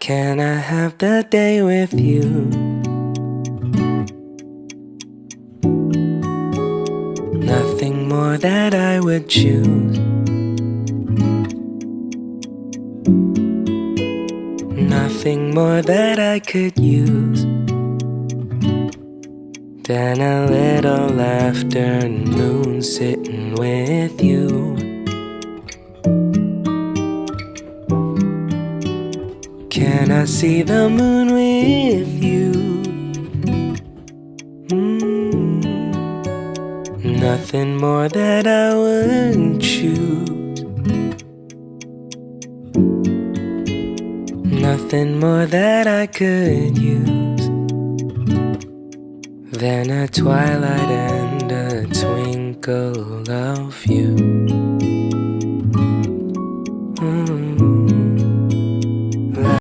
Can I have the day with you? Nothing more that I would choose. Nothing more that I could use than a little afternoon sitting with you. Can I see the moon with you? Nothing more that I would choose. Nothing more that I could use than a twilight and a twinkle of you.